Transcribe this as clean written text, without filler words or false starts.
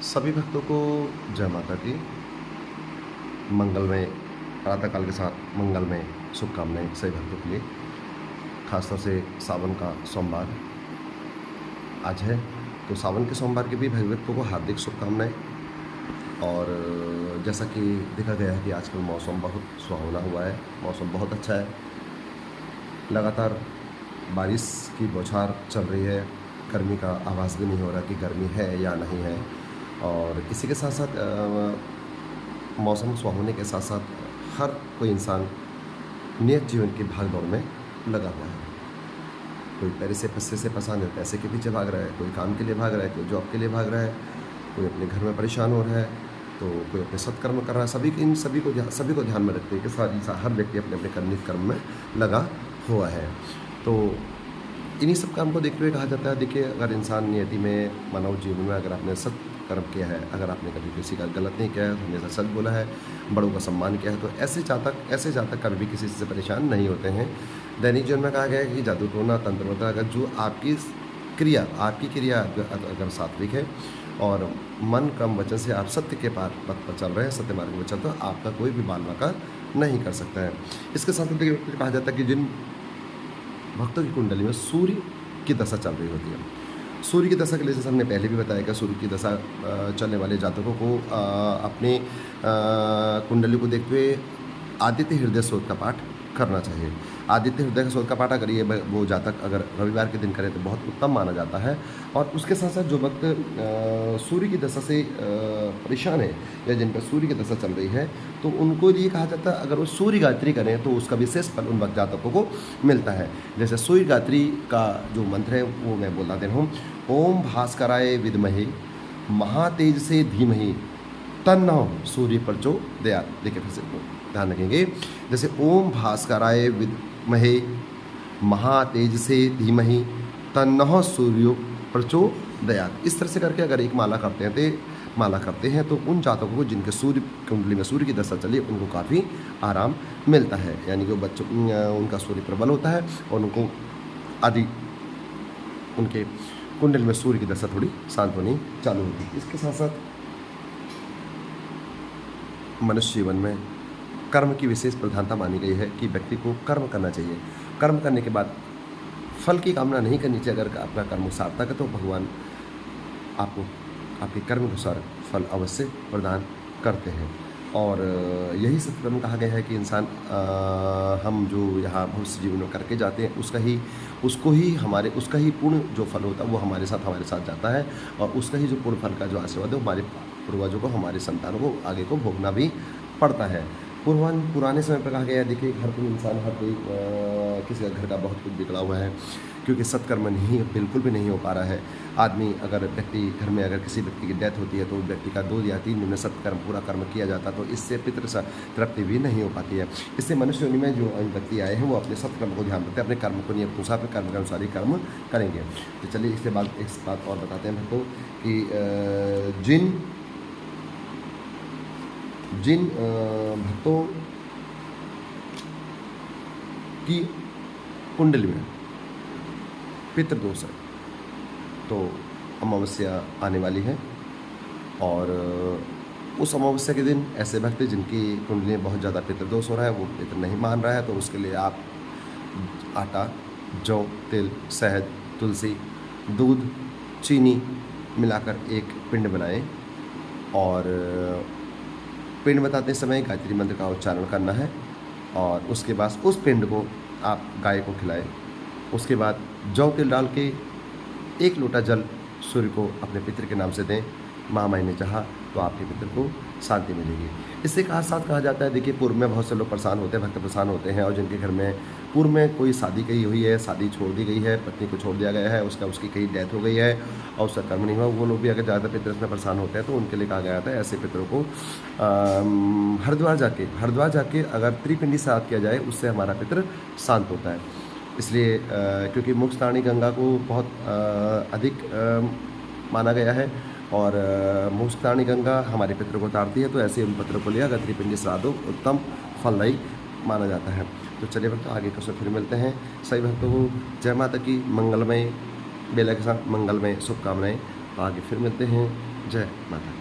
सभी भक्तों को जय माता की। मंगलमय प्रातःकाल के साथ मंगलमय शुभकामनाएं सभी भक्तों के लिए। खासतौर से सावन का सोमवार आज है, तो सावन के सोमवार के भी भाई भक्तों को हार्दिक शुभकामनाएं। और जैसा कि देखा गया है कि आजकल मौसम बहुत सुहावना हुआ है, मौसम बहुत अच्छा है। लगातार बारिश की बौछार चल रही है, गर्मी का आभास भी नहीं हो रहा कि गर्मी है या नहीं है। और इसी के साथ साथ मौसम सुहावने के साथ साथ हर कोई इंसान नियत जीवन की भाग दौड़ में लगा हुआ है। कोई पैसे से परेशान है, पैसे के पीछे भाग रहा है, कोई काम के लिए भाग रहा है, कोई जॉब के लिए भाग रहा है, कोई अपने घर में परेशान हो रहा है, तो कोई अपने सत्कर्म कर रहा है। सभी को ध्यान में रखते हैं कि हर व्यक्ति अपने अपने नित्य कर्म में लगा हुआ है। तो इन्हीं सब काम को देखते हुए कहा जाता है, देखिए, अगर इंसान नियति में, मानव जीवन में अगर आपने सत्कर्म किया है, अगर आपने कभी किसी का गलत नहीं किया है, हमेशा सच बोला है, बड़ों का सम्मान किया है, तो ऐसे जातक कभी भी किसी से परेशान नहीं होते हैं। दैनिक जीवन में कहा गया है कि जादू टोना तंत्र मंत्र, अगर जो आपकी क्रिया अगर सात्विक है और मन कर्म वचन से आप सत्य के पथ पर चल रहे हैं, सत्य मार्ग में चलते हो, आपका कोई भी बाल बाका नहीं कर सकता है। इसके साथ देखिए, कहा जाता है कि जिन भक्तों की कुंडली में सूर्य की दशा चल रही होती है, सूर्य की दशा के लिए जैसे हमने पहले भी बताया कि सूर्य की दशा चलने वाले जातकों को अपने कुंडली को देखते हुए आदित्य हृदय स्रोत का पाठ करना चाहिए। आदित्य हृदय स्रोत का पाठ अगर वो जातक अगर रविवार के दिन करें तो बहुत उत्तम माना जाता है। और उसके साथ साथ जो भक्त सूर्य की दशा से परेशान है या जिन पर सूर्य की दशा चल रही है, तो उनको ये कहा जाता है अगर वो सूर्य गायत्री करें तो उसका विशेष फल उन भक्त जातकों को मिलता है। जैसे सूर्य गायत्री का जो मंत्र है वो मैं बोलना दे रहा हूँ। ओम भास्कराय विद्महे महातेज से धीमहि तन्नो सूर्य प्रचोदयात्। देखिए फिर से ध्यान रखेंगे, जैसे ओम भास्कराय विद्महे महातेज से धीमहि तन्नो सूर्य प्रचोदयात्। इस तरह से करके अगर एक माला करते हैं तो उन जातकों को जिनके सूर्य कुंडली में सूर्य की दशा चली उनको काफ़ी आराम मिलता है, यानी कि बच्चों उनका सूर्य प्रबल होता है और उनको उनके कुंडल में सूर्य की दशा थोड़ी शांत होनी चालू होती है। इसके साथ साथ मनुष्य जीवन में कर्म की विशेष प्रधानता मानी गई है कि व्यक्ति को कर्म करना चाहिए। कर्म करने के बाद फल की कामना नहीं करनी चाहिए। अगर अपना कर्म सार्थक है तो भगवान आपको आपके कर्म के अनुसार फल अवश्य प्रदान करते हैं। और यही सत्यक्रम कहा गया है कि इंसान हम जो यहाँ भविष्य जीवन में करके जाते हैं उसका ही पूर्ण जो फल होता है वो हमारे साथ जाता है। और उसका ही जो पूर्ण फल का जो आशीर्वाद है वो हमारे पूर्वजों को, हमारे संतानों को आगे को भोगना भी पड़ता है। पुराने समय पर कहा गया है, देखिए, हर कोई इंसान, हर कोई किसी का घर का बहुत कुछ बिगड़ा हुआ है क्योंकि सत्कर्म बिल्कुल भी नहीं हो पा रहा है। आदमी अगर घर में अगर किसी व्यक्ति की डेथ होती है तो व्यक्ति का 2 या 3 दिन में सत्कर्म पूरा कर्म किया जाता, तो इससे पितृ तृप्ति भी नहीं हो पाती है। इससे मनुष्य योनि में जो व्यक्ति आए हैं वो अपने सत्कर्म को ध्यान रखते हैं, अपने कर्म को नियम अनुसार अपने कर्म के अनुसार ही कर्म करेंगे। तो चलिए इसके बाद एक बात और बताते हैं हमको कि जिन भक्तों की कुंडली में पितृदोष है तो अमावस्या आने वाली है। और उस अमावस्या के दिन ऐसे भक्त जिनकी कुंडली में बहुत ज़्यादा पितृदोष हो रहा है, वो पितृ नहीं मान रहा है, तो उसके लिए आप आटा, जौ, तिल, शहद, तुलसी, दूध, चीनी मिलाकर एक पिंड बनाएं और पिंड बताते समय गायत्री मंत्र का उच्चारण करना है। और उसके बाद उस पिंड को आप गाय को खिलाएं। उसके बाद जौ तिल डाल के 1 लोटा जल सूर्य को अपने पितृ के नाम से दें। महामाई ने चाहा तो आपके पितृ को शांति मिलेगी। इससे साथ कहा जाता है, देखिए, पूर्व में बहुत से लोग परेशान होते हैं, भक्त परेशान होते हैं, और जिनके घर में पूर्व में कोई शादी कही हुई है, शादी छोड़ दी गई है, पत्नी को छोड़ दिया गया है, उसकी कहीं डेथ हो गई है और उसका कर्म नहीं हुआ, वो लोग भी अगर ज़्यादा पितृ में परेशान होते हैं तो उनके लिए कहा गया था ऐसे पितरों को हरिद्वार जाके अगर त्रिपिंडी श्राद्ध किया जाए, उससे हमारा पितृ शांत होता है। इसलिए क्योंकि मुक्ताणी गंगा को बहुत अधिक माना गया है और मुक्ताणी गंगा हमारे पितरों को तारती है, तो ऐसे उन पितरों को लिया अगर त्रिपिंडी श्राद्ध उत्तम फलदायी माना जाता है। तो चलिए भक्तों, आगे कसम फिर मिलते हैं। सभी भक्तों को जय माता की। मंगलमय बेला के साथ मंगलमय शुभकामनाएं। आगे फिर मिलते हैं। जय माता दी।